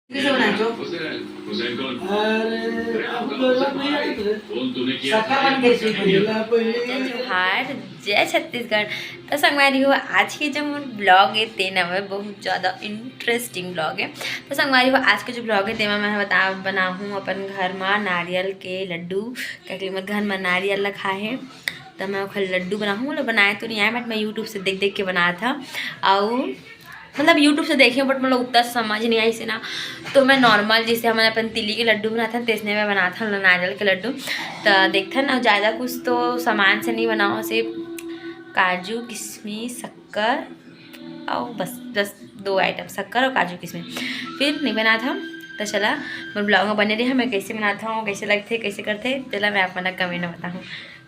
कैसे बनाए जो जोहार जय छत्तीसगढ़। तो संगवारी हो आज के जो ब्लॉग है तेना में बहुत ज़्यादा इंटरेस्टिंग ब्लॉग है। तो संगवारी हो आज के जो ब्लॉग है तेमा मैं बनाऊँ अपन घर में नारियल के लड्डू क्या मैं घर में नारियल रखा है तो मैं खाली लड्डू बनाऊँ। मतलब बनाए तो नहीं आया बट मैं यूट्यूब से देख देख के बनाया था और मतलब यूट्यूब से देखे बट मतलब उतना समझ नहीं आई से ना। तो मैं नॉर्मल जैसे हमारे अपन तिली के लड्डू बनाते हैं तेसने में बना था नारियल के लड्डू। तो देखते ना ज़्यादा कुछ तो सामान से नहीं बनाओ, सिर्फ काजू किशमिश शक्कर और बस दो आइटम शक्कर और काजू किशमिश फिर नहीं बना था। तो चला मैं ब्लॉग में बने रही मैं कैसे बनाता हूँ कैसे लगते कैसे करते चला मैं आप मैंने कमेंट में बताऊँ।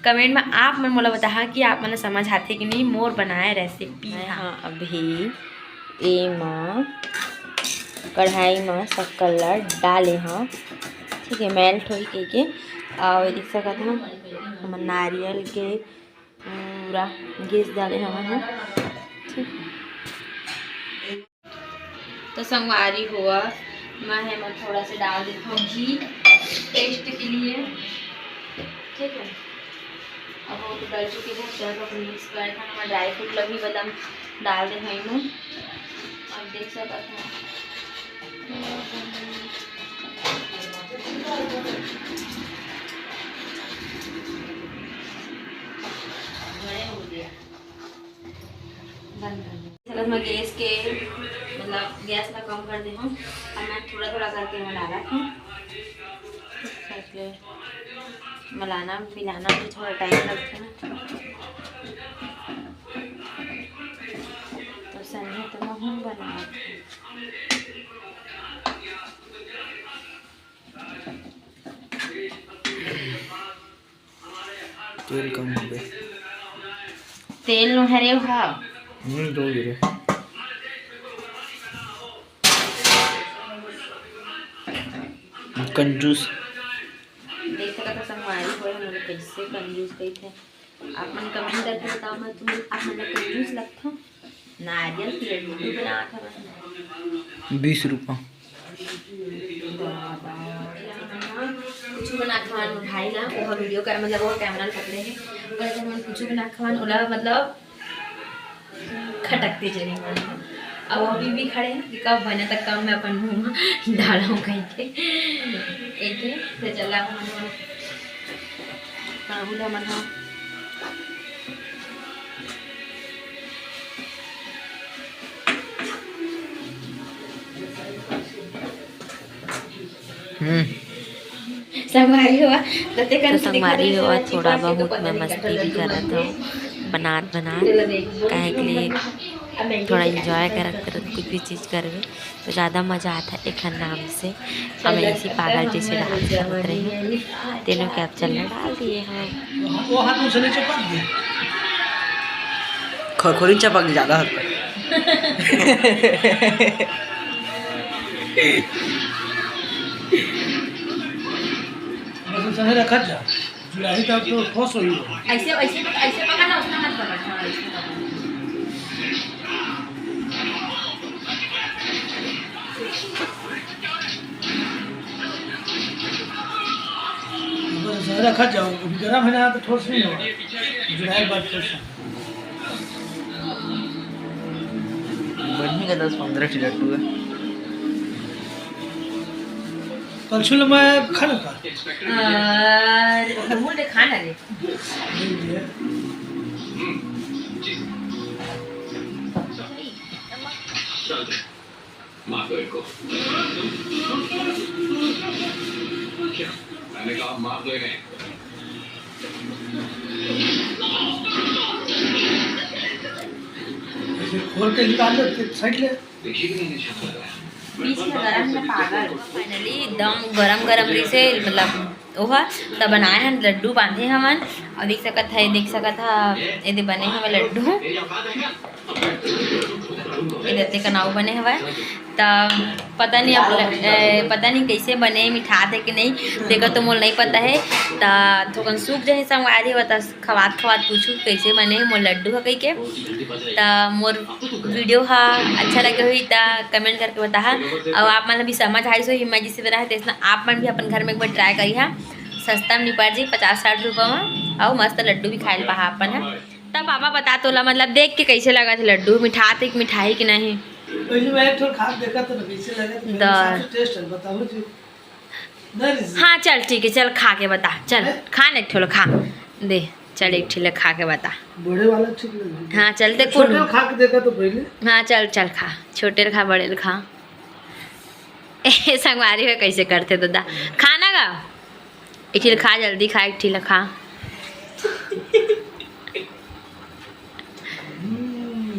कमेंट में आप मैं बोला बता कि आप मैंने समझ आते कि नहीं मोर बनाए रेसिपी। हाँ अभी एमा कढ़ाई में शक्कर डाले हाँ ठीक है मेल्ट हो के और देख सकते हैं हम नारियल के पूरा गैस डाले हम ठीक। तो संगवारी हुआ मैं थोड़ा सा डाल देता हूँ घी टेस्ट के लिए ठीक है। अब वो तो डल चुके हैं चलो मिक्स कर मैं ड्राई फ्रूट लगी बादाम डाल दे हैं अब देख सकते हैं चलो मैं गैस के मतलब गैस ना कम कर दे हूँ और मैं थोड़ा थोड़ा करके मैं डाला था मिलाना मिलाना भी थोड़ा टाइम लगता है तो समझे तो मैं हम बना तेल कम हो गया तेल नो हरे हा दो गिरे कंजूस देख सकता था संगवारी हुए हम लोग कैसे कंजूस गई थे। आप मन कमेंट करके बताओ मैं तुम आप मैंने कंजूस लगता नारियल की लड्डू बनाया था मैंने 20 रुपये कुछ बना खान उठाई ना वो वीडियो का मतलब वो कैमरा पकड़े हैं कहते मन कुछ बना खान उला मतलब खटकते चले मन अब अभी भी खड़े हैं कि कब बने तक कम मैं अपन मुँह में डाला हूँ कहीं के एक है तो चला बोला मन हाँ संगवारी हुआ तो संगवारी हुआ थोड़ा बहुत मैं मस्ती भी कर रहा था बना कहे के लिए थोड़ा इंजॉय कर कुछ भी चीज़ करवे तो ज़्यादा मज़ा आता है एक नाम से हम ऐसी पागल जैसे डांस कर रहे हैं तीनों कैप चलने डाल दिए हैं खरखोरी चपक ज़्यादा हद समय रखा जा जुलाई तक तो खुश हुई ऐसे ऐसे ऐसे पकड़ना उसका मत पकड़ना समय रखा जाओ गर्म है ना तो ठोस नहीं होगा जुलाई बाद ठोस बनने का 10-15 लड्डू है कल सुन मैं खाना का मुझे खाना ले मार दो इनको क्या मैंने कहा मार दो इन्हें ऐसे खोल के निकाल लो साइड ले देखिए कि नहीं छुपा बीच में गरम में पागल फाइनली एकदम गरम गरम से मतलब ओह तब बनाए हैं लड्डू बांधे हमन और देख सकत है ये बने हमें लड्डू ये देते कनाऊ बने हवा तब पता नहीं कैसे बने मीठा थे कि नहीं देखो तो मोल नहीं पता है तो थोकन सूख जाए संगवारी बता खवात पूछू कैसे बने मोर लड्डू है कही के तो मोर वीडियो हा अच्छा लगे हुई तो कमेंट करके बता और आप मतलब भी समझ आई सो हिम्मा जी से बना है तो इसलिए आप मन भी अपन घर में एक बार ट्राई करी है सस्ता में निपट जी 50-60 रुपये में और मस्त लड्डू भी खाए पहा अपन है तब पापा बता तोला मतलब देख के कैसे लगा थे लड्डू मीठा थे कि मिठाई कि नहीं पहले मैं थोड़ा खा देखा तो कैसे लगा तो मेरे हिसाब से टेस्ट है बताओ जी नहीं हाँ चल ठीक है चल खा के बता चल खा ना एक ठोलो खा दे चल एक ठेले खा के बता बड़े वाला ठीक लगा हाँ चल दे छोटे खा के देखा तो पहले हाँ चल चल खा छोटे खा बड़े खा संगवारी में कैसे करते दादा खाना का एक ठेले खा जल्दी खा एक ठेले खा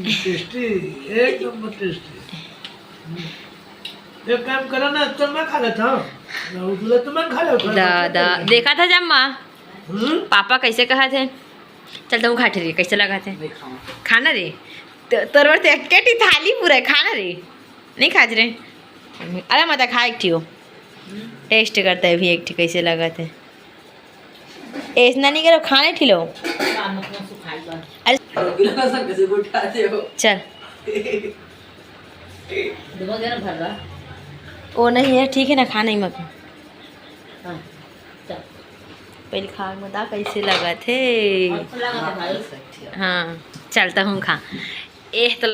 टेस्टी एक नंबर टेस्टी एक काम करो ना तो मैं खा लेता हूँ उधर तो मैं खा लेता दादा देखा था जब माँ पापा कैसे कहा थे चल तुम खा रे कैसे लगा थे खाना रे तोर से एक थाली पूरा है खाना रे नहीं खा रे अरे मत खा एक ठियो टेस्ट करता है भी एक ठी कैसे लगा थे ऐसा नहीं करो खाने ठिलो अरे चल वो नहीं है ठीक है ना खाना ही मत पहले खा बता कैसे लगा थे हाँ चलता हूँ खा तो